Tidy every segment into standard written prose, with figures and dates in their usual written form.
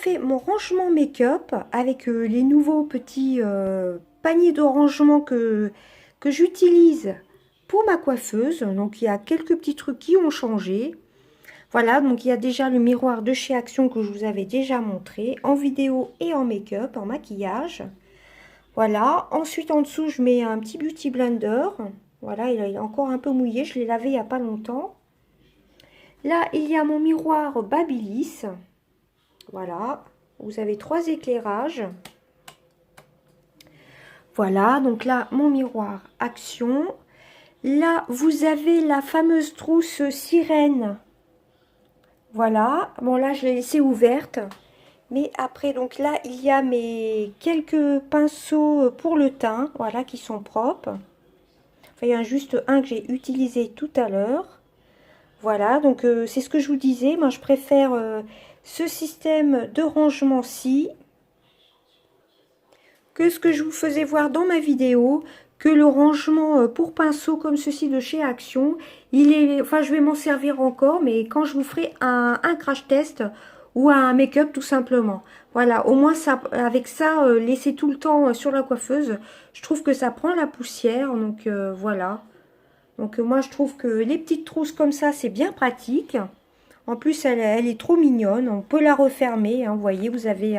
fait mon rangement make-up avec les nouveaux petits paniers de rangement que j'utilise pour ma coiffeuse. Donc il y a quelques petits trucs qui ont changé. Voilà, donc il y a déjà le miroir de chez Action que je vous avais déjà montré en vidéo et en make-up, en maquillage. Voilà, ensuite en dessous je mets un petit beauty blender. Voilà, il est encore un peu mouillé, je l'ai lavé il n'y a pas longtemps. Là, il y a mon miroir Babyliss. Voilà, vous avez 3 éclairages. Voilà, donc là, mon miroir Action. Là, vous avez la fameuse trousse sirène. Voilà, bon là, je l'ai laissée ouverte. Mais après, donc là, il y a mes quelques pinceaux pour le teint, voilà, qui sont propres. Enfin, il y en a juste un que j'ai utilisé tout à l'heure. Voilà, donc c'est ce que je vous disais. Moi, je préfère ce système de rangement-ci que ce que je vous faisais voir dans ma vidéo, que le rangement pour pinceau comme ceci de chez Action. Il est, enfin, je vais m'en servir encore, mais quand je vous ferai un crash test ou un make-up tout simplement. Voilà, au moins ça, avec ça, laisser tout le temps sur la coiffeuse, je trouve que ça prend la poussière, donc voilà. Donc moi je trouve que les petites trousses comme ça, c'est bien pratique. En plus, elle est trop mignonne, on peut la refermer, hein, vous voyez, vous avez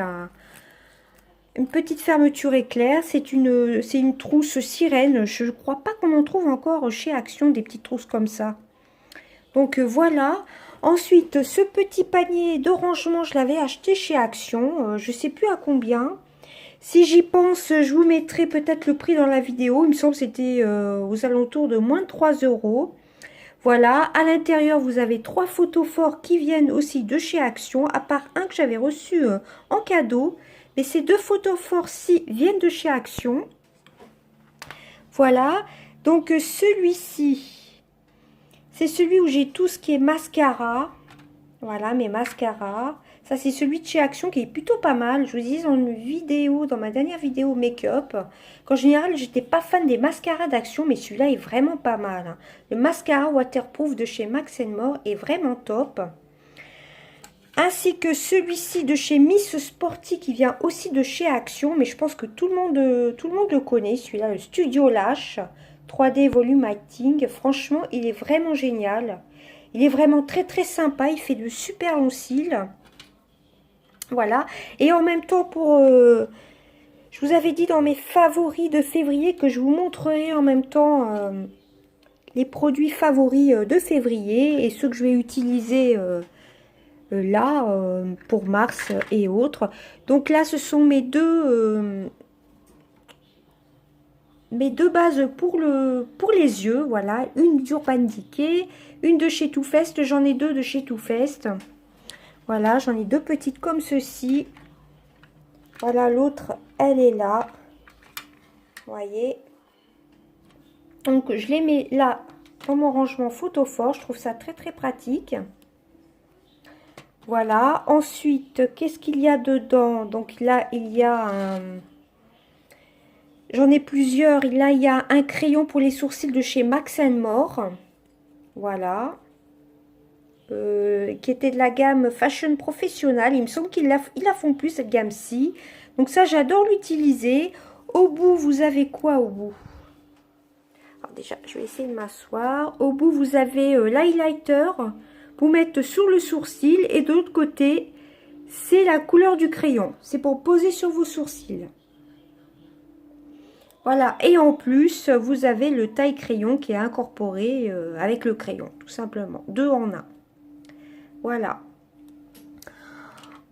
une petite fermeture éclair, c'est une trousse sirène, je ne crois pas qu'on en trouve encore chez Action des petites trousses comme ça. Donc voilà. Ensuite, ce petit panier de rangement, je l'avais acheté chez Action. Je ne sais plus à combien. Si j'y pense, je vous mettrai peut-être le prix dans la vidéo. Il me semble que c'était aux alentours de moins de 3 €. Voilà. À l'intérieur, vous avez 3 photos forts qui viennent aussi de chez Action. À part un que j'avais reçu en cadeau. Mais ces 2 photos forts-ci viennent de chez Action. Voilà. Donc celui-ci... c'est celui où j'ai tout ce qui est mascara. Voilà, mes mascaras. Ça, c'est celui de chez Action qui est plutôt pas mal. Je vous dis dans une vidéo, dans ma dernière vidéo make-up, qu'en général, j'étais pas fan des mascaras d'Action, mais celui-là est vraiment pas mal. Le mascara waterproof de chez Max More est vraiment top. Ainsi que celui-ci de chez Miss Sporty qui vient aussi de chez Action, mais je pense que tout le monde le connaît, celui-là, le Studio Lash 3D Volume Acting. Franchement, il est vraiment génial. Il est vraiment très très sympa, il fait de super longs cils. Voilà, et en même temps pour... je vous avais dit dans mes favoris de février que je vous montrerai en même temps les produits favoris de février et ceux que je vais utiliser... là pour mars et autres. Donc là ce sont mes deux bases pour les yeux. Voilà, une d'Urban Decay, une de chez Too Faced. J'en ai 2 de chez Too Faced. Voilà, j'en ai 2 petites comme ceci. Voilà, l'autre elle est là, vous voyez. Donc je les mets là dans mon rangement photo fort. Je trouve ça très très pratique. Voilà, ensuite, qu'est-ce qu'il y a dedans? Donc là, il y a un... j'en ai plusieurs. Là, il y a un crayon pour les sourcils de chez Max More. Voilà. Qui était de la gamme Fashion Professional. Il me semble qu'ils la font plus, cette gamme-ci. Donc ça, j'adore l'utiliser. Au bout, vous avez quoi au bout? Alors déjà, je vais essayer de m'asseoir. Au bout, vous avez l'highlighter. Vous mettre sur le sourcil et de l'autre côté c'est la couleur du crayon, c'est pour poser sur vos sourcils. Voilà, et en plus vous avez le taille crayon qui est incorporé avec le crayon, tout simplement, 2 en 1. Voilà.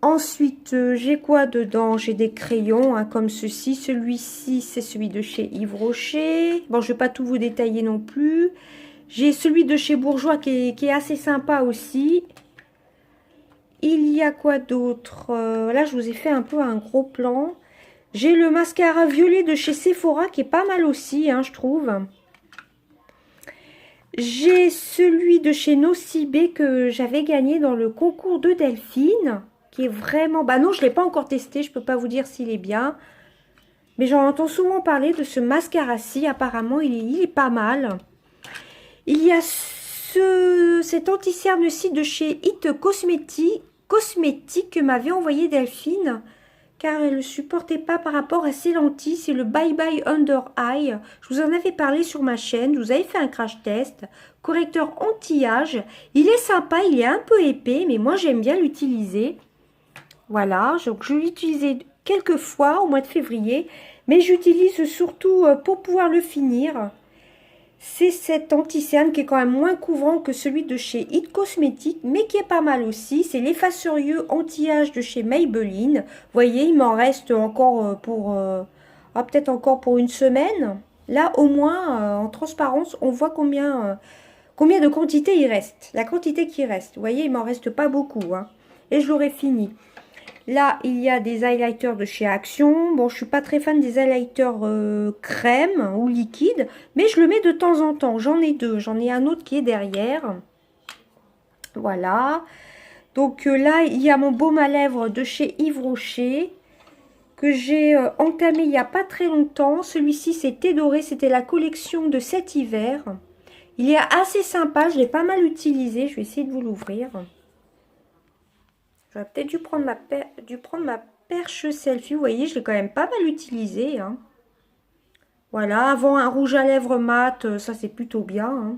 Ensuite j'ai quoi dedans? J'ai des crayons hein, comme ceci. Celui-ci c'est celui de chez Yves Rocher. Bon, je vais pas tout vous détailler non plus. J'ai celui de chez Bourjois qui est assez sympa aussi. Il y a quoi d'autre? Là, je vous ai fait un peu un gros plan. J'ai le mascara violet de chez Sephora qui est pas mal aussi, hein, je trouve. J'ai celui de chez Nocibé que j'avais gagné dans le concours de Delphine. Qui est vraiment... bah non, je ne l'ai pas encore testé. Je ne peux pas vous dire s'il est bien. Mais j'en entends souvent parler de ce mascara-ci. Apparemment, il est pas mal. Il y a cet anti-cerne-ci de chez It Cosmetics cosmétique que m'avait envoyé Delphine, car elle ne supportait pas par rapport à ses lentilles. C'est le Bye Bye Under Eye. Je vous en avais parlé sur ma chaîne. Je vous avais fait un crash test. Correcteur anti-âge. Il est sympa, il est un peu épais, mais moi j'aime bien l'utiliser. Voilà, donc je l'ai utilisé quelques fois au mois de février, mais j'utilise surtout pour pouvoir le finir. C'est cet anti-cerne qui est quand même moins couvrant que celui de chez It Cosmetics, mais qui est pas mal aussi. C'est l'effacerieux anti-âge de chez Maybelline. Vous voyez, il m'en reste encore peut-être encore pour une semaine. Là, au moins, en transparence, on voit combien de quantité il reste. La quantité qui reste. Vous voyez, il m'en reste pas beaucoup, hein. Et je l'aurai fini. Là, il y a des highlighters de chez Action. Bon, je suis pas très fan des highlighters crème ou liquide, mais je le mets de temps en temps. J'en ai deux. J'en ai un autre qui est derrière. Voilà. Donc là, il y a mon baume à lèvres de chez Yves Rocher que j'ai entamé il n'y a pas très longtemps. Celui-ci, c'est thé doré. C'était la collection de cet hiver. Il est assez sympa. Je l'ai pas mal utilisé. Je vais essayer de vous l'ouvrir. J'aurais peut-être dû prendre ma perche selfie. Vous voyez, je l'ai quand même pas mal utilisé, hein. Voilà, avant un rouge à lèvres mat, ça c'est plutôt bien, hein.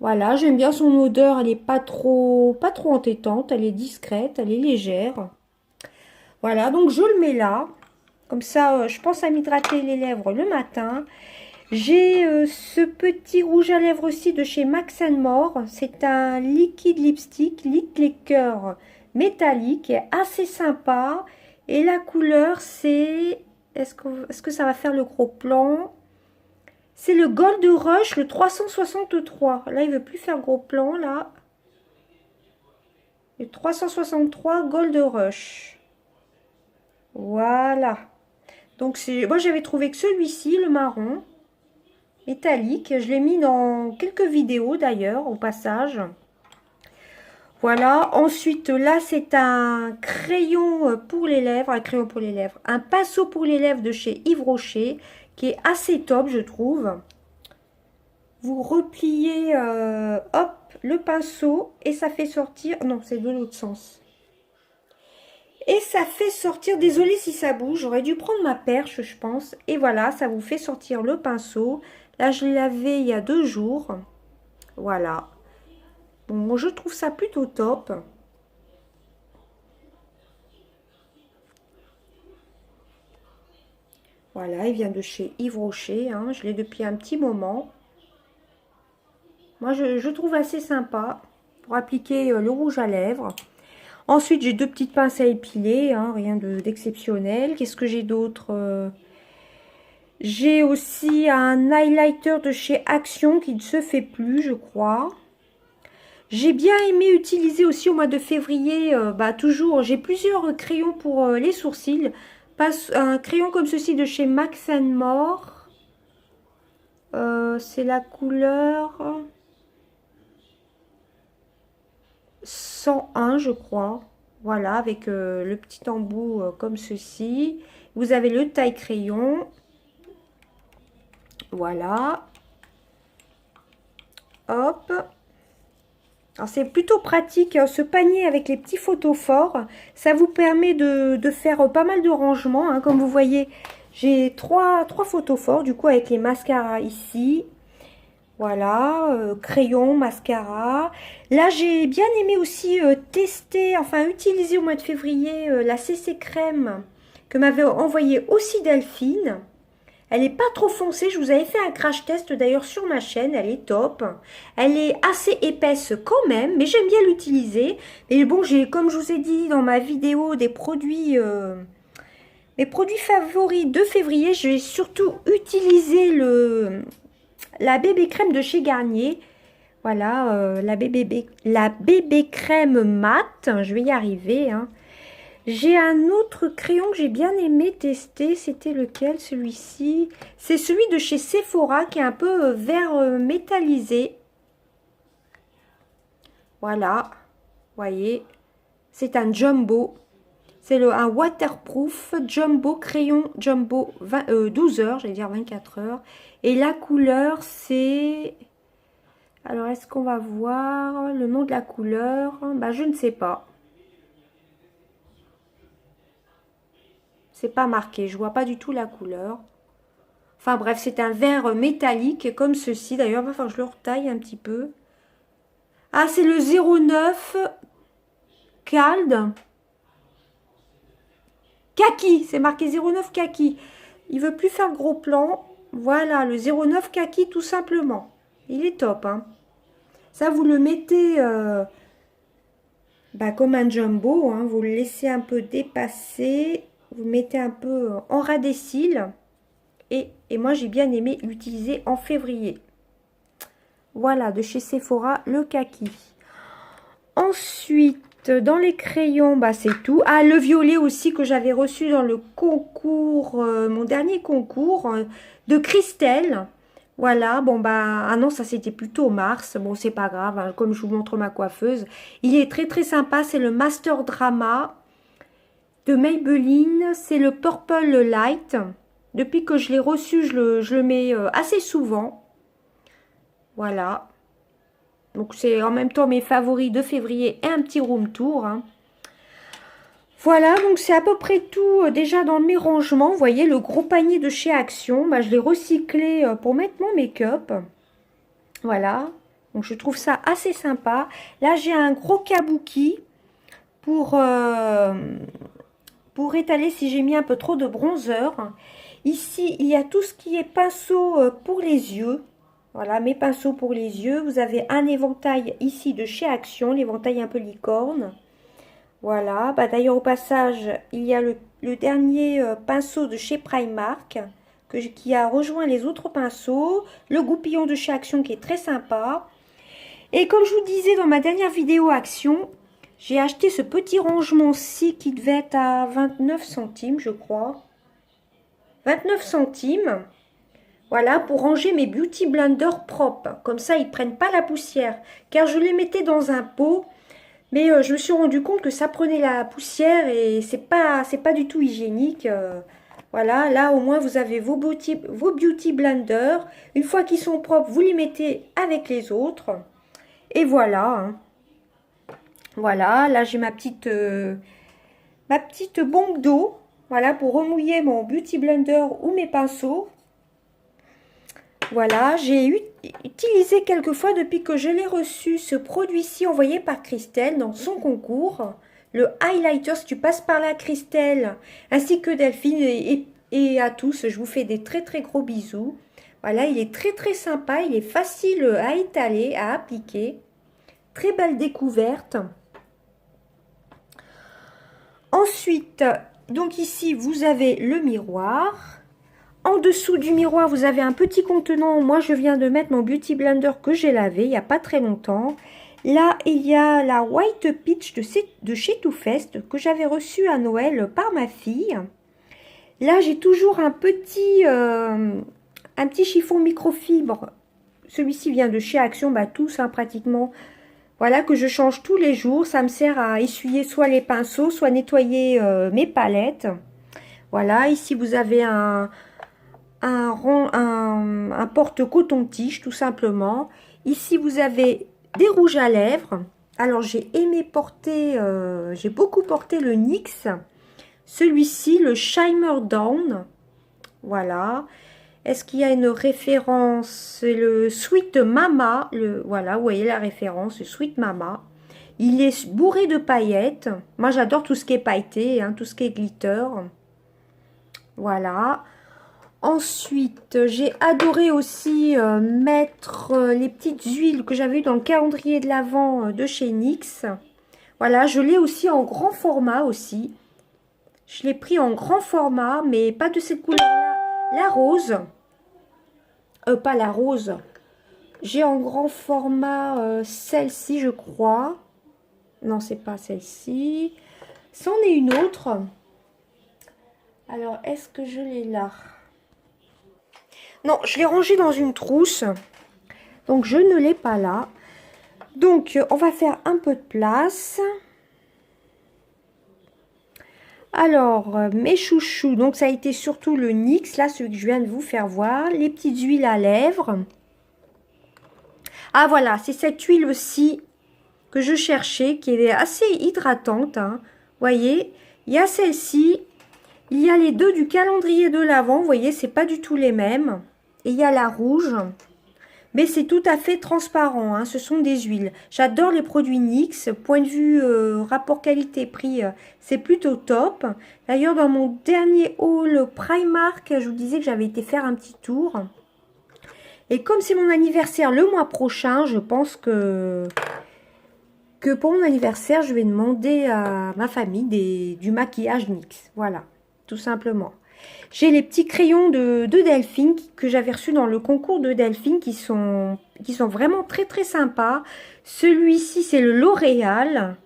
Voilà, j'aime bien son odeur. Elle est pas trop entêtante. Elle est discrète, elle est légère. Voilà, donc je le mets là. Comme ça, je pense à m'hydrater les lèvres le matin. J'ai ce petit rouge à lèvres aussi de chez Max More. C'est un liquide lipstick, Lit Liqueur métallique, est assez sympa. Et la couleur, c'est... Est-ce que ça va faire le gros plan? C'est le Gold Rush, le 363. Là, il veut plus faire gros plan, là. Le 363 Gold Rush. Voilà. Donc, moi, j'avais trouvé que celui-ci, le marron métallique. Je l'ai mis dans quelques vidéos d'ailleurs, au passage. Voilà. Ensuite, là, c'est un crayon pour les lèvres. Un crayon pour les lèvres. Un pinceau pour les lèvres de chez Yves Rocher, qui est assez top, je trouve. Vous repliez, hop, le pinceau et ça fait sortir... Non, c'est de l'autre sens. Et ça fait sortir, désolé si ça bouge, j'aurais dû prendre ma perche, je pense. Et voilà, ça vous fait sortir le pinceau. Là, je l'ai lavé il y a 2 jours. Voilà. Bon, je trouve ça plutôt top. Voilà, il vient de chez Yves Rocher, hein. Je l'ai depuis un petit moment. Moi, je trouve assez sympa pour appliquer le rouge à lèvres. Ensuite, j'ai 2 petites pinces à épiler, hein, rien d'exceptionnel. Qu'est-ce que j'ai d'autre? J'ai aussi un highlighter de chez Action qui ne se fait plus, je crois. J'ai bien aimé utiliser aussi au mois de février, toujours, j'ai plusieurs crayons pour les sourcils. Un crayon comme ceci de chez Max More. C'est la couleur 101, je crois. Voilà, avec le petit embout comme ceci. Vous avez le taille crayon. Voilà. Hop. Alors c'est plutôt pratique, ce panier avec les petits photophores. Ça vous permet de faire pas mal de rangements, hein. Comme vous voyez, j'ai trois photophores, du coup avec les mascaras ici. Voilà, crayon, mascara. Là, j'ai bien aimé aussi tester, enfin utiliser au mois de février la CC Crème que m'avait envoyé aussi Delphine. Elle n'est pas trop foncée, je vous avais fait un crash test d'ailleurs sur ma chaîne, elle est top. Elle est assez épaisse quand même, mais j'aime bien l'utiliser. Et bon, j'ai, comme je vous ai dit dans ma vidéo des produits... mes produits favoris de février, je vais surtout utiliser la bébé crème de chez Garnier. Voilà, la bébé crème mat. Je vais y arriver, hein. J'ai un autre crayon que j'ai bien aimé tester. C'était lequel, celui-ci? C'est celui de chez Sephora qui est un peu vert métallisé. Voilà, voyez. C'est un jumbo. C'est un waterproof jumbo, crayon jumbo 12 heures, j'allais dire 24 heures. Et la couleur, c'est... Alors, est-ce qu'on va voir le nom de la couleur? Bah, je ne sais pas. C'est pas marqué, je vois pas du tout la couleur. Enfin bref, c'est un verre métallique comme ceci. D'ailleurs, il va falloir que je le retaille un petit peu. Ah, c'est le 09 Cald. Kaki, c'est marqué 09 Kaki. Il veut plus faire gros plan. Voilà, le 09 Kaki tout simplement. Il est top, hein. Ça, vous le mettez comme un jumbo, hein. Vous le laissez un peu dépasser. Vous le mettez un peu en ras des cils. Et moi, j'ai bien aimé l'utiliser en février. Voilà, de chez Sephora, le kaki. Ensuite, dans les crayons, c'est tout. Ah, le violet aussi que j'avais reçu dans le concours, mon dernier concours de Christelle. Voilà, ah non, ça c'était plutôt mars. Bon, c'est pas grave, hein, comme je vous montre ma coiffeuse. Il est très très sympa, c'est le Master Drama de Maybelline. C'est le Purple Light. Depuis que je l'ai reçu, je le mets assez souvent. Voilà. Donc, c'est en même temps mes favoris de février et un petit room tour. Hein. Voilà, donc c'est à peu près tout déjà dans mes rangements. Vous voyez, le gros panier de chez Action, je l'ai recyclé pour mettre mon make-up. Voilà. Donc, je trouve ça assez sympa. Là, j'ai un gros kabuki pour étaler si j'ai mis un peu trop de bronzer. Ici, il y a tout ce qui est pinceau pour les yeux. Voilà, mes pinceaux pour les yeux. Vous avez un éventail ici de chez Action, l'éventail un peu licorne. Voilà, d'ailleurs au passage, il y a le dernier pinceau de chez Primark qui a rejoint les autres pinceaux. Le goupillon de chez Action qui est très sympa. Et comme je vous disais dans ma dernière vidéo Action, j'ai acheté ce petit rangement-ci qui devait être à 29 centimes, je crois. 29 centimes. Voilà, pour ranger mes Beauty Blender propres. Comme ça, ils ne prennent pas la poussière. Car je les mettais dans un pot. Mais je me suis rendu compte que ça prenait la poussière et c'est pas du tout hygiénique. Voilà, là au moins vous avez vos Beauty Blender. Une fois qu'ils sont propres, vous les mettez avec les autres. Et voilà. Hein. Voilà, là j'ai ma petite bombe d'eau. Voilà, pour remouiller mon Beauty Blender ou mes pinceaux. Voilà, j'ai utilisé quelques fois depuis que je l'ai reçu ce produit-ci envoyé par Christelle dans son concours. Le highlighter, si tu passes par là, Christelle, ainsi que Delphine et à tous, je vous fais des très très gros bisous. Voilà, il est très très sympa, il est facile à étaler, à appliquer. Très belle découverte. Ensuite, donc ici, vous avez le miroir. En dessous du miroir, vous avez un petit contenant. Moi, je viens de mettre mon Beauty Blender que j'ai lavé il n'y a pas très longtemps. Là, il y a la White Peach de chez Too Faced que j'avais reçue à Noël par ma fille. Là, j'ai toujours un petit chiffon microfibre. Celui-ci vient de chez Action, tous hein, pratiquement. Voilà, que je change tous les jours. Ça me sert à essuyer soit les pinceaux, soit nettoyer mes palettes. Voilà, ici, vous avez un porte coton-tige tout simplement. Ici vous avez des rouges à lèvres. Alors j'ai aimé porter, j'ai beaucoup porté le NYX. Celui-ci, le Shimmer Down. Voilà. Est-ce qu'il y a une référence? C'est le Sweet Mama. Voilà, vous voyez la référence, le Sweet Mama. Il est bourré de paillettes. Moi j'adore tout ce qui est pailleté, hein, tout ce qui est glitter. Voilà. Ensuite, j'ai adoré aussi mettre les petites huiles que j'avais eues dans le calendrier de l'Avent de chez NYX. Voilà, je l'ai aussi en grand format aussi. Je l'ai pris en grand format, mais pas de cette couleur-là. La rose. Pas la rose. J'ai en grand format celle-ci, je crois. Non, c'est pas celle-ci. C'en est une autre. Alors, est-ce que je l'ai là? Non, je l'ai rangé dans une trousse. Donc, je ne l'ai pas là. Donc, on va faire un peu de place. Alors, mes chouchous. Donc, ça a été surtout le NYX. Là, celui que je viens de vous faire voir. Les petites huiles à lèvres. Ah, voilà. C'est cette huile aussi que je cherchais. Qui est assez hydratante. Hein. Vous voyez, il y a celle-ci. Il y a les deux du calendrier de l'Avent. Vous voyez, c'est pas du tout les mêmes. Et il y a la rouge. Mais c'est tout à fait transparent, hein. Ce sont des huiles. J'adore les produits NYX. Point de vue rapport qualité-prix, c'est plutôt top. D'ailleurs, dans mon dernier haul Primark, je vous disais que j'avais été faire un petit tour. Et comme c'est mon anniversaire le mois prochain, je pense que pour mon anniversaire, je vais demander à ma famille du maquillage NYX. Voilà, tout simplement. J'ai les petits crayons de Delphine que j'avais reçus dans le concours de Delphine qui sont vraiment très très sympas. Celui-ci, c'est le L'Oréal.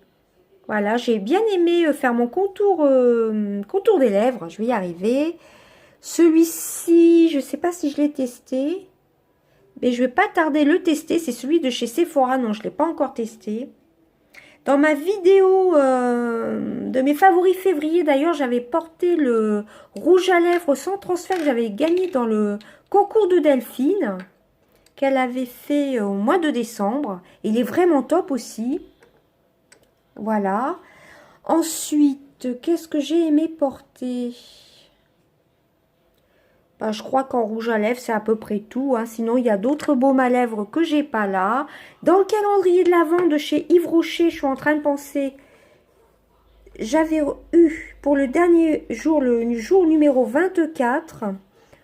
Voilà, j'ai bien aimé faire mon contour des lèvres. Je vais y arriver. Celui-ci, je ne sais pas si je l'ai testé. Mais je ne vais pas tarder le tester. C'est celui de chez Sephora. Non, je ne l'ai pas encore testé. Dans ma vidéo de mes favoris février, d'ailleurs, j'avais porté le rouge à lèvres sans transfert que j'avais gagné dans le concours de Delphine, qu'elle avait fait au mois de décembre. Il est vraiment top aussi. Voilà. Ensuite, qu'est-ce que j'ai aimé porter? Bah, je crois qu'en rouge à lèvres, c'est à peu près tout, hein. Sinon, il y a d'autres baumes à lèvres que j'ai pas là. Dans le calendrier de l'Avent de chez Yves Rocher, je suis en train de penser. J'avais eu pour le dernier jour, le jour numéro 24,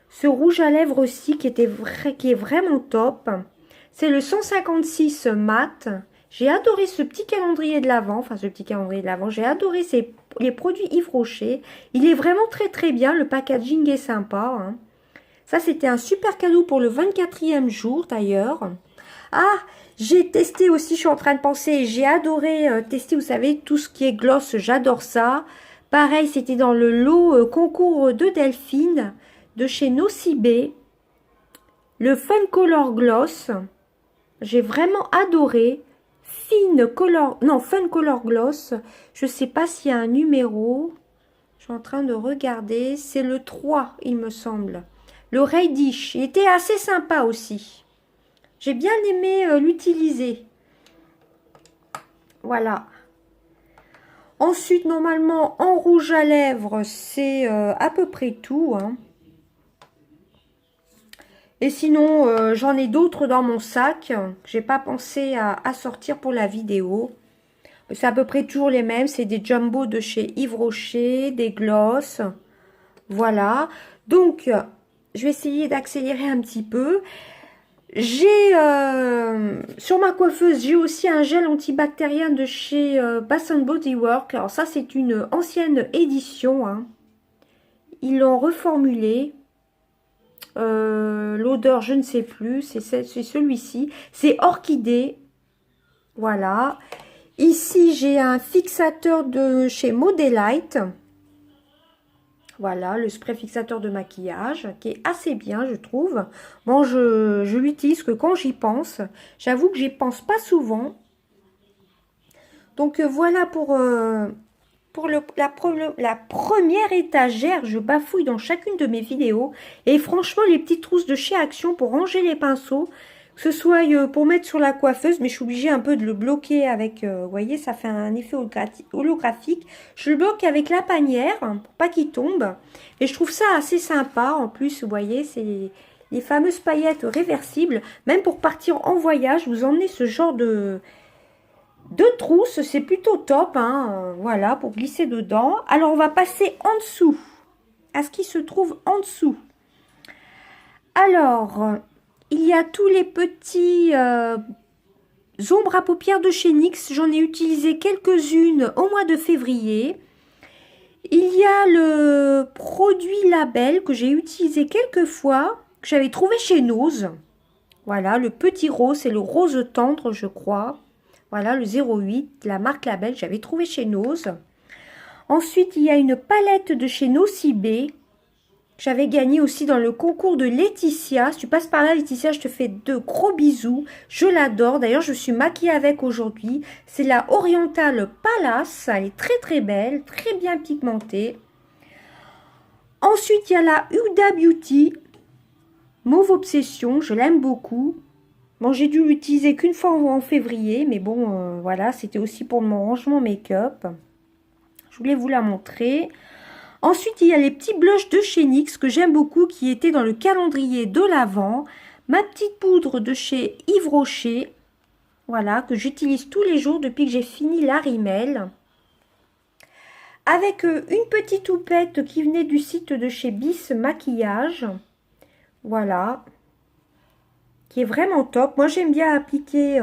ce rouge à lèvres aussi qui est vraiment top. C'est le 156 mat. J'ai adoré ce petit calendrier de l'Avent, j'ai adoré les produits Yves Rocher. Il est vraiment très très bien, le packaging est sympa, hein. Ça, c'était un super cadeau pour le 24e jour, d'ailleurs. Ah, j'ai testé aussi, je suis en train de penser, j'ai adoré tester, vous savez, tout ce qui est gloss, j'adore ça. Pareil, c'était dans le lot concours de Delphine, de chez Nocibé. Le Fun Color Gloss, j'ai vraiment adoré. Fun Color Gloss, je ne sais pas s'il y a un numéro. Je suis en train de regarder, c'est le 3, il me semble. Le Reddish, il était assez sympa aussi. J'ai bien aimé l'utiliser. Voilà. Ensuite, normalement, en rouge à lèvres, c'est à peu près tout, hein. Et sinon, j'en ai d'autres dans mon sac que j'ai pas pensé à sortir pour la vidéo. C'est à peu près toujours les mêmes. C'est des jumbo de chez Yves Rocher, des gloss. Voilà. Donc, je vais essayer d'accélérer un petit peu. J'ai sur ma coiffeuse, j'ai aussi un gel antibactérien de chez Bath Body Works. Alors ça, c'est une ancienne édition, hein. Ils l'ont reformulé. L'odeur, je ne sais plus. C'est celui-ci. C'est orchidée. Voilà. Ici, j'ai un fixateur de chez Modelite. Voilà, le spray fixateur de maquillage, qui est assez bien, je trouve. Bon, je l'utilise que quand j'y pense. J'avoue que j'y pense pas souvent. Donc, voilà pour la première étagère. Je bafouille dans chacune de mes vidéos. Et franchement, les petites trousses de chez Action pour ranger les pinceaux, que ce soit pour mettre sur la coiffeuse, mais je suis obligée un peu de le bloquer avec, vous voyez, ça fait un effet holographique. Je le bloque avec la panière pour pas qu'il tombe. Et je trouve ça assez sympa. En plus, vous voyez, c'est les fameuses paillettes réversibles. Même pour partir en voyage, vous emmenez ce genre de trousses, c'est plutôt top, hein. Voilà, pour glisser dedans. Alors, on va passer en dessous, à ce qui se trouve en dessous. Alors, il y a tous les petits ombres à paupières de chez NYX. J'en ai utilisé quelques-unes au mois de février. Il y a le produit Label que j'ai utilisé quelques fois, que j'avais trouvé chez Nose. Voilà, le petit rose, c'est le rose tendre, je crois. Voilà, le 08, la marque Label, j'avais trouvé chez Nose. Ensuite, il y a une palette de chez Nocibé. J'avais gagné aussi dans le concours de Laetitia. Si tu passes par là, Laetitia, je te fais de gros bisous. Je l'adore. D'ailleurs, je suis maquillée avec aujourd'hui. C'est la Oriental Palace. Elle est très très belle, très bien pigmentée. Ensuite, il y a la Huda Beauty Mauve Obsession. Je l'aime beaucoup. Bon, j'ai dû l'utiliser qu'une fois en février. Mais bon, voilà, c'était aussi pour mon rangement make-up. Je voulais vous la montrer. Ensuite, il y a les petits blushs de chez NYX que j'aime beaucoup, qui étaient dans le calendrier de l'Avent. Ma petite poudre de chez Yves Rocher, voilà, que j'utilise tous les jours depuis que j'ai fini la rimel. Avec une petite houppette qui venait du site de chez Bis Maquillage. Voilà. Qui est vraiment top. Moi, j'aime bien appliquer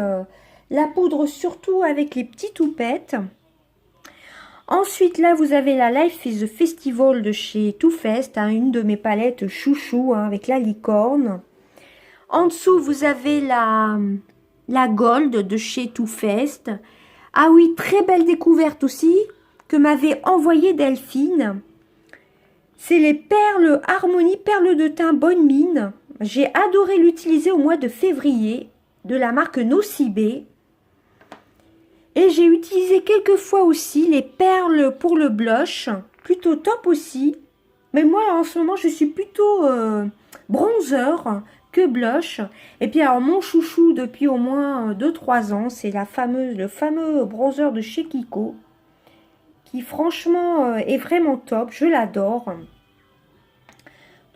la poudre, surtout avec les petites houpettes. Ensuite, là, vous avez la Life is a Festival de chez Too Faced, hein, une de mes palettes chouchou, hein, avec la licorne. En dessous, vous avez la Gold de chez Too Faced. Ah oui, très belle découverte aussi, que m'avait envoyé Delphine. C'est les perles Harmonie, perles de teint Bonne Mine. J'ai adoré l'utiliser au mois de février, de la marque Nocibé. Et j'ai utilisé quelques fois aussi les perles pour le blush, plutôt top aussi. Mais moi, en ce moment, je suis plutôt bronzer que blush. Et puis, alors, mon chouchou depuis au moins 2-3 ans, c'est le fameux bronzer de chez Kiko, qui franchement est vraiment top, je l'adore.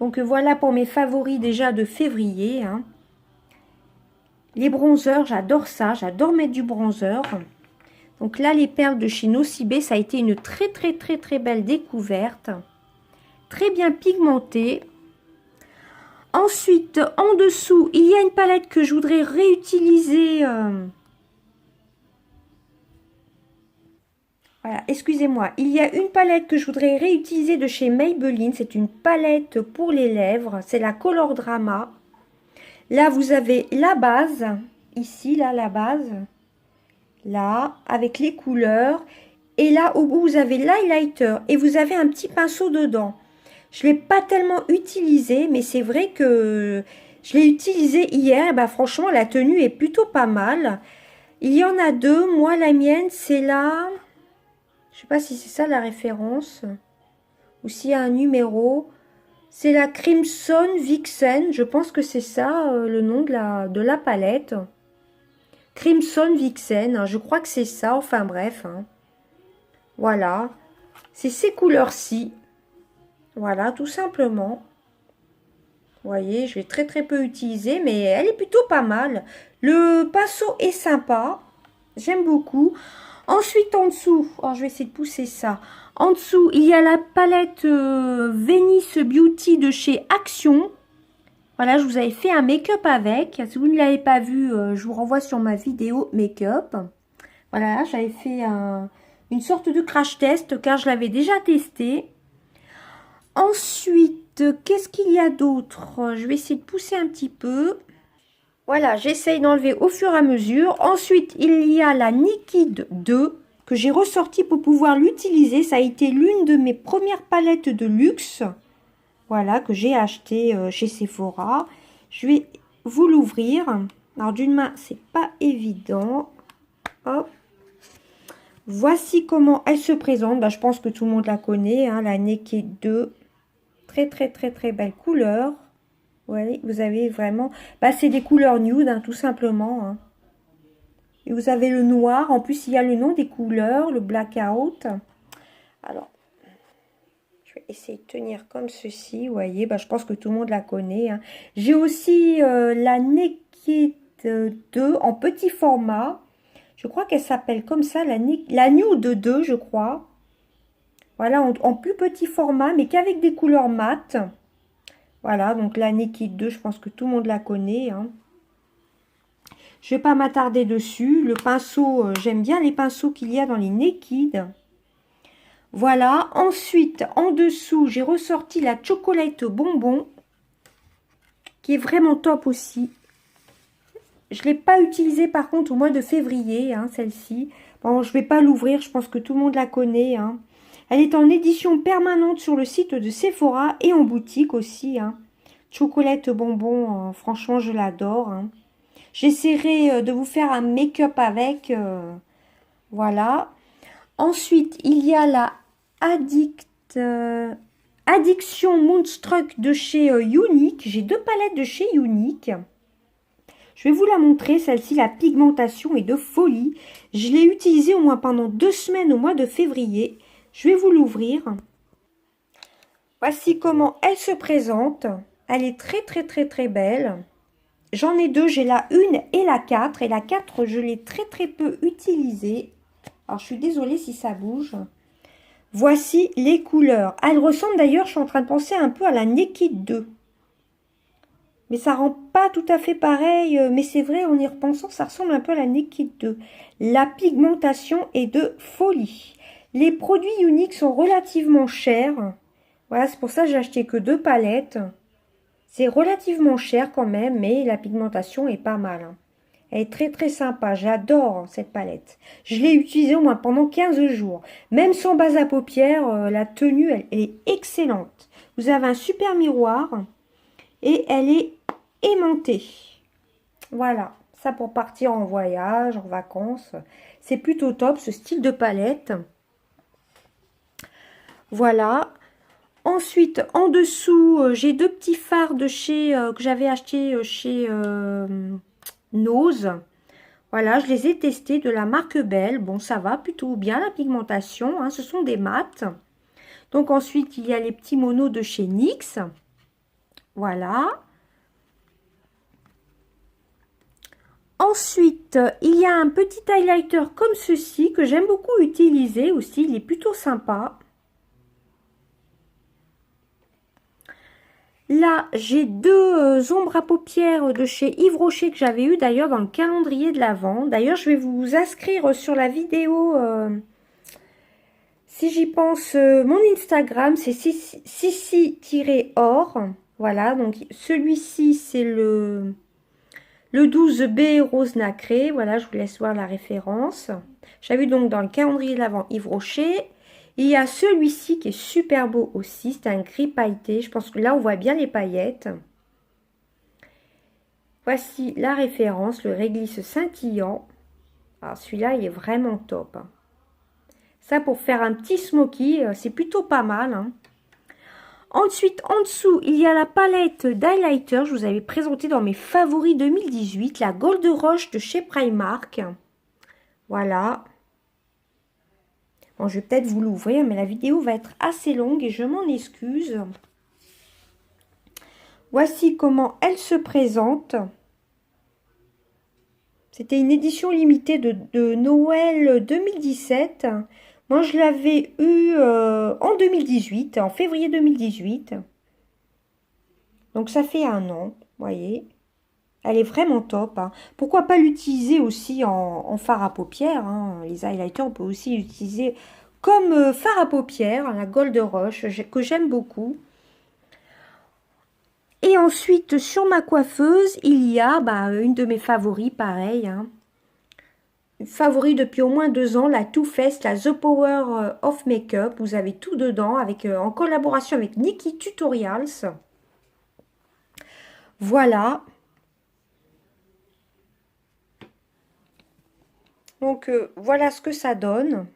Donc, voilà pour mes favoris déjà de février. Hein. Les bronzers, j'adore ça, j'adore mettre du bronzer. Donc là, les perles de chez Nocibé, ça a été une très belle découverte. Très bien pigmentée. Ensuite, en dessous, il y a une palette que je voudrais réutiliser. Voilà, excusez-moi. Il y a une palette que je voudrais réutiliser de chez Maybelline. C'est une palette pour les lèvres. C'est la Color Drama. Là, vous avez la base. Ici, là, la base. Là, avec les couleurs. Et là, au bout, vous avez l'highlighter. Et vous avez un petit pinceau dedans. Je ne l'ai pas tellement utilisé, mais c'est vrai que je l'ai utilisé hier. Bah, franchement, la tenue est plutôt pas mal. Il y en a deux. Moi, la mienne, c'est là. Je ne sais pas si c'est ça la référence. Ou s'il y a un numéro. C'est la Crimson Vixen. Je pense que c'est ça le nom de la palette. Crimson Vixen, hein, je crois que c'est ça, enfin bref. Hein. Voilà, c'est ces couleurs-ci. Voilà, tout simplement. Vous voyez, je l'ai très peu utilisée, mais elle est plutôt pas mal. Le pinceau est sympa, j'aime beaucoup. Ensuite, en dessous, oh, je vais essayer de pousser ça. En dessous, il y a la palette Venice Beauty de chez Action. Voilà, je vous avais fait un make-up avec. Si vous ne l'avez pas vu, je vous renvoie sur ma vidéo make-up. Voilà, j'avais fait une sorte de crash test car je l'avais déjà testé. Ensuite, qu'est-ce qu'il y a d'autre? Je vais essayer de pousser un petit peu. Voilà, j'essaye d'enlever au fur et à mesure. Ensuite, il y a la Nikid 2 que j'ai ressorti pour pouvoir l'utiliser. Ça a été l'une de mes premières palettes de luxe. Voilà, que j'ai acheté chez Sephora. Je vais vous l'ouvrir. Alors, d'une main, c'est pas évident. Hop. Voici comment elle se présente. Bah, je pense que tout le monde la connaît. Hein, la Naked 2. Très belle couleur. Ouais, vous avez vraiment... Bah, c'est des couleurs nude, hein, tout simplement. Hein. Et vous avez le noir. En plus, il y a le nom des couleurs, le blackout. Alors... essayer de tenir comme ceci, vous voyez, bah, je pense que tout le monde la connaît. Hein. J'ai aussi la Naked 2 en petit format. Je crois qu'elle s'appelle comme ça, la Nude 2, je crois. Voilà, en plus petit format, mais qu'avec des couleurs mates. Voilà, donc la Naked 2, je pense que tout le monde la connaît. Hein. Je ne vais pas m'attarder dessus. Le pinceau, j'aime bien les pinceaux qu'il y a dans les Naked. Voilà, ensuite, en dessous, j'ai ressorti la Chocolate Bonbon, qui est vraiment top aussi. Je ne l'ai pas utilisée par contre au mois de février, hein, celle-ci. Bon, je ne vais pas l'ouvrir, je pense que tout le monde la connaît. Hein. Elle est en édition permanente sur le site de Sephora et en boutique aussi. Hein. Chocolate Bonbon, franchement, je l'adore. Hein. J'essaierai de vous faire un make-up avec. Voilà. Ensuite, il y a la Addiction Moonstruck de chez Unique. J'ai deux palettes de chez Unique. Je vais vous la montrer. Celle-ci, la pigmentation est de folie. Je l'ai utilisée au moins pendant 2 semaines au mois de février. Je vais vous l'ouvrir. Voici comment elle se présente. Elle est très très très très belle. J'en ai deux, j'ai la 1 et la 4. Et la 4, je l'ai très très peu utilisée. Alors je suis désolée si ça bouge. Voici les couleurs. Elle ressemble d'ailleurs, je suis en train de penser un peu à la Naked 2. Mais ça rend pas tout à fait pareil. Mais c'est vrai, en y repensant, ça ressemble un peu à la Naked 2. La pigmentation est de folie. Les produits uniques sont relativement chers. Voilà, c'est pour ça que j'ai acheté que 2 palettes. C'est relativement cher quand même, mais la pigmentation est pas mal, hein. Elle est très très sympa. J'adore cette palette. Je l'ai utilisée au moins pendant 15 jours. Même sans base à paupières, la tenue, elle est excellente. Vous avez un super miroir et elle est aimantée. Voilà, ça pour partir en voyage, en vacances. C'est plutôt top ce style de palette. Voilà. Ensuite, en dessous, j'ai deux petits fards de chez que j'avais acheté chez Nose. Voilà, je les ai testés de la marque Belle. Bon, ça va plutôt bien la pigmentation, hein. Ce sont des mats. Donc ensuite, il y a les petits monos de chez NYX. Voilà. Ensuite, il y a un petit highlighter comme ceci que j'aime beaucoup utiliser aussi. Il est plutôt sympa. Là, j'ai deux ombres à paupières de chez Yves Rocher que j'avais eu d'ailleurs dans le calendrier de l'Avent. D'ailleurs, je vais vous inscrire sur la vidéo, si j'y pense, mon Instagram, c'est Sissi-or. Voilà, donc celui-ci, c'est le 12B rose nacré. Voilà, je vous laisse voir la référence. J'avais eu donc dans le calendrier de l'Avent Yves Rocher. Il y a celui-ci qui est super beau aussi. C'est un gris pailleté. Je pense que là, on voit bien les paillettes. Voici la référence, le réglisse scintillant. Alors, celui-là, il est vraiment top, hein. Ça, pour faire un petit smoky, c'est plutôt pas mal, hein. Ensuite, en dessous, il y a la palette d'highlighter. Je vous avais présenté dans mes favoris 2018. La Gold Rush de chez Primark. Voilà. Bon, je vais peut-être vous l'ouvrir, mais la vidéo va être assez longue et je m'en excuse. Voici comment elle se présente. C'était une édition limitée de Noël 2017. Moi, je l'avais eu en 2018, en février 2018. Donc, ça fait 1 an, vous voyez. Elle est vraiment top, hein. Pourquoi pas l'utiliser aussi en fard à paupières, hein. Les highlighters, on peut aussi l'utiliser comme fard à paupières, la Gold Rush, que j'aime beaucoup. Et ensuite, sur ma coiffeuse, il y a une de mes favoris, pareil, hein. Une favori depuis au moins 2 ans, la Too Faced, la The Power of Makeup. Vous avez tout dedans, avec en collaboration avec Nikki Tutorials. Voilà. Donc, voilà ce que ça donne.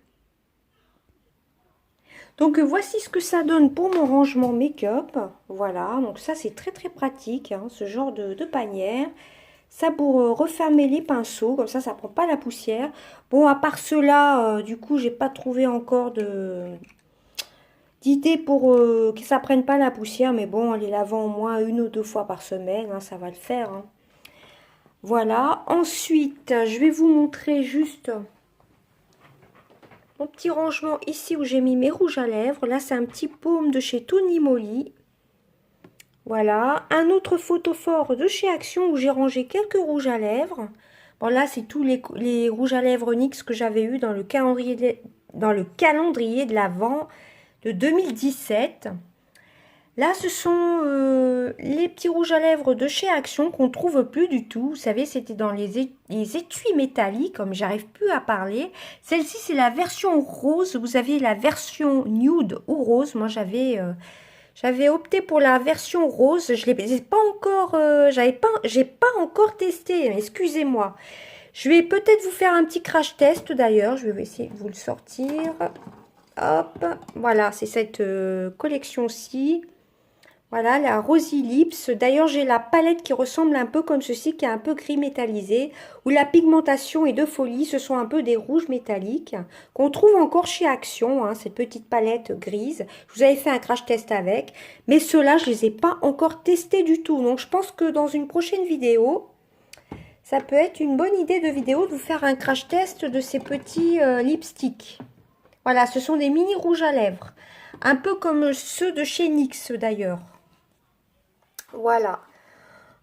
Donc, voici ce que ça donne pour mon rangement make-up. Voilà, donc ça, c'est très, très pratique, hein, ce genre de panière. Ça pour refermer les pinceaux, comme ça prend pas la poussière. Bon, à part cela, du coup, j'ai pas trouvé encore d'idée pour que ça prenne pas la poussière. Mais bon, en les lavant au moins 1 ou 2 fois par semaine, hein, ça va le faire, hein. Voilà. Ensuite, je vais vous montrer juste mon petit rangement ici où j'ai mis mes rouges à lèvres. Là, c'est un petit baume de chez Tony Moly. Voilà. Un autre photophore de chez Action où j'ai rangé quelques rouges à lèvres. Bon, là, c'est tous les rouges à lèvres NYX que j'avais eu dans le calendrier de l'Avent de 2017. Là, ce sont les petits rouges à lèvres de chez Action qu'on ne trouve plus du tout. Vous savez, c'était dans les étuis métalliques, comme j'arrive plus à parler. Celle-ci, c'est la version rose. Vous avez la version nude ou rose. Moi, j'avais opté pour la version rose. Je l'ai pas encore, j'ai pas encore testé. Excusez-moi. Je vais peut-être vous faire un petit crash test d'ailleurs. Je vais essayer de vous le sortir. Hop, voilà, c'est cette collection-ci. Voilà, la Rosy Lips. D'ailleurs, j'ai la palette qui ressemble un peu comme ceci, qui est un peu gris métallisé, où la pigmentation est de folie. Ce sont un peu des rouges métalliques qu'on trouve encore chez Action, hein, cette petite palette grise. Je vous avais fait un crash test avec, mais ceux-là, je les ai pas encore testés du tout. Donc, je pense que dans une prochaine vidéo, ça peut être une bonne idée de vidéo de vous faire un crash test de ces petits lipsticks. Voilà, ce sont des mini rouges à lèvres, un peu comme ceux de chez NYX d'ailleurs. Voilà.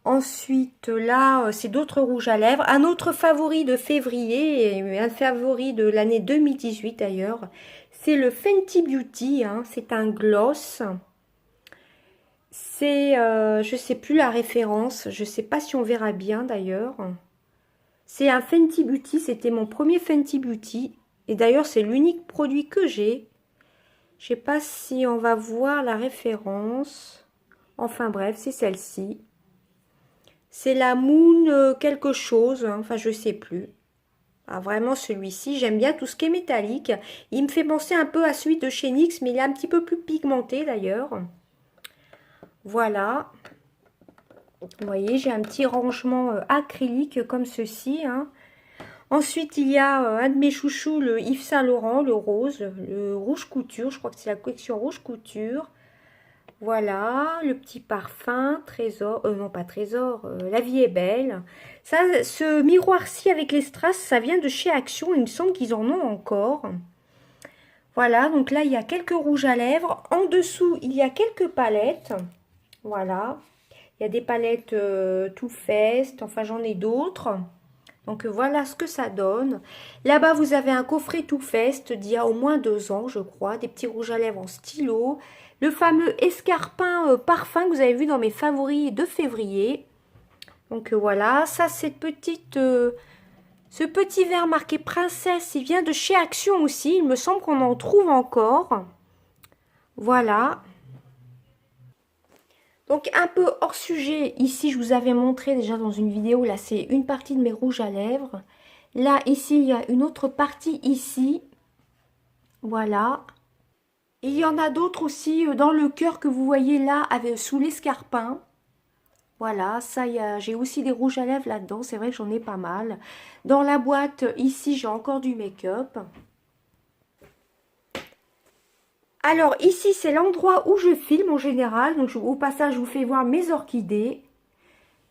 Ensuite, là, c'est d'autres rouges à lèvres. Un autre favori de février, et un favori de l'année 2018 d'ailleurs, c'est le Fenty Beauty. Hein. C'est un gloss. C'est, je sais plus la référence. Je sais pas si on verra bien d'ailleurs. C'est un Fenty Beauty. C'était mon premier Fenty Beauty. Et d'ailleurs, c'est l'unique produit que j'ai. Je sais pas si on va voir la référence. Enfin bref, c'est celle-ci. C'est la Moon quelque chose, hein, enfin je sais plus. Ah, vraiment celui-ci, j'aime bien tout ce qui est métallique. Il me fait penser un peu à celui de chez NYX, mais il est un petit peu plus pigmenté d'ailleurs. Voilà. Vous voyez, j'ai un petit rangement acrylique comme ceci. Hein. Ensuite, il y a un de mes chouchous, le Yves Saint Laurent, le rose, le rouge couture. Je crois que c'est la collection rouge couture. Voilà, le petit parfum, trésor, non pas trésor, la vie est belle. Ça, ce miroir-ci avec les strass, ça vient de chez Action, il me semble qu'ils en ont encore. Voilà, donc là, il y a quelques rouges à lèvres. En dessous, il y a quelques palettes. Voilà, il y a des palettes Too Faced, enfin j'en ai d'autres. Donc voilà ce que ça donne. Là-bas, vous avez un coffret Too Faced d'il y a au moins 2 ans, je crois. Des petits rouges à lèvres en stylo. Le fameux escarpin parfum que vous avez vu dans mes favoris de février. Donc voilà, ça cette petite, ce petit verre marqué princesse, il vient de chez Action aussi. Il me semble qu'on en trouve encore. Voilà. Donc un peu hors sujet, ici je vous avais montré déjà dans une vidéo, là c'est une partie de mes rouges à lèvres. Là ici il y a une autre partie ici. Voilà. Il y en a d'autres aussi dans le cœur que vous voyez là sous l'escarpin. Voilà, ça j'ai aussi des rouges à lèvres là-dedans, c'est vrai que j'en ai pas mal. Dans la boîte, ici j'ai encore du make-up. Alors ici c'est l'endroit où je filme en général, donc au passage je vous fais voir mes orchidées.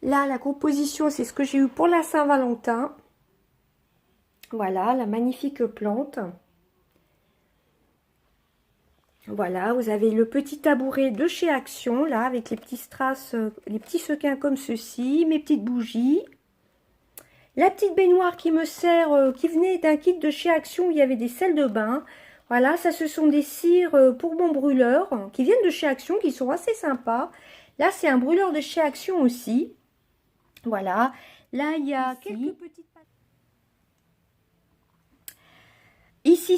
Là la composition c'est ce que j'ai eu pour la Saint-Valentin. Voilà, la magnifique plante. Voilà, vous avez le petit tabouret de chez Action, là, avec les petits strass, les petits sequins comme ceci, mes petites bougies. La petite baignoire qui me sert, qui venait d'un kit de chez Action où il y avait des sels de bain. Voilà, ça ce sont des cires pour mon brûleur, qui viennent de chez Action, qui sont assez sympas. Là, c'est un brûleur de chez Action aussi. Voilà, là, il y a quelques petites... Ici,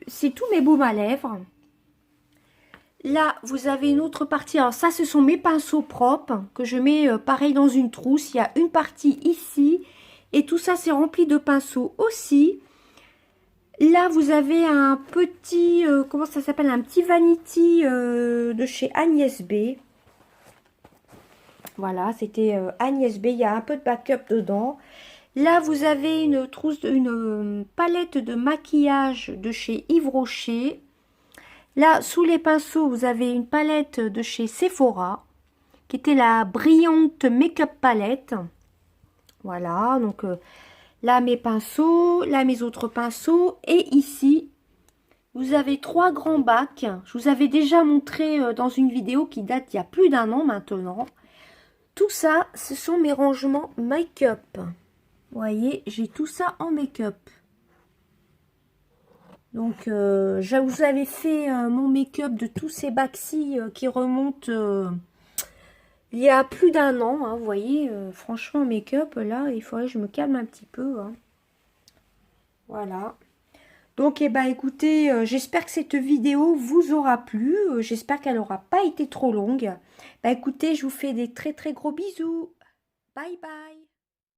c'est tous mes baumes à lèvres. Là, vous avez une autre partie. Alors ça, ce sont mes pinceaux propres que je mets pareil dans une trousse. Il y a une partie ici. Et tout ça, c'est rempli de pinceaux aussi. Là, vous avez un petit... comment ça s'appelle? Un petit vanity de chez Agnès B. Voilà, c'était Agnès B. Il y a un peu de backup dedans. Là, vous avez une trousse, une palette de maquillage de chez Yves Rocher. Là, sous les pinceaux, vous avez une palette de chez Sephora, qui était la brillante make-up palette. Voilà, donc là, mes pinceaux, là, mes autres pinceaux. Et ici, vous avez 3 grands bacs. Je vous avais déjà montré dans une vidéo qui date il y a plus d'1 an maintenant. Tout ça, ce sont mes rangements make-up. Vous voyez, j'ai tout ça en make-up. Donc, je vous avais fait mon make-up de tous ces bacs-ci qui remontent il y a plus d'1 an. Hein, vous voyez, franchement, make-up, là, il faudrait que je me calme un petit peu. Hein. Voilà. Donc, eh ben, écoutez, j'espère que cette vidéo vous aura plu. J'espère qu'elle n'aura pas été trop longue. Bah, écoutez, je vous fais des très très gros bisous. Bye bye.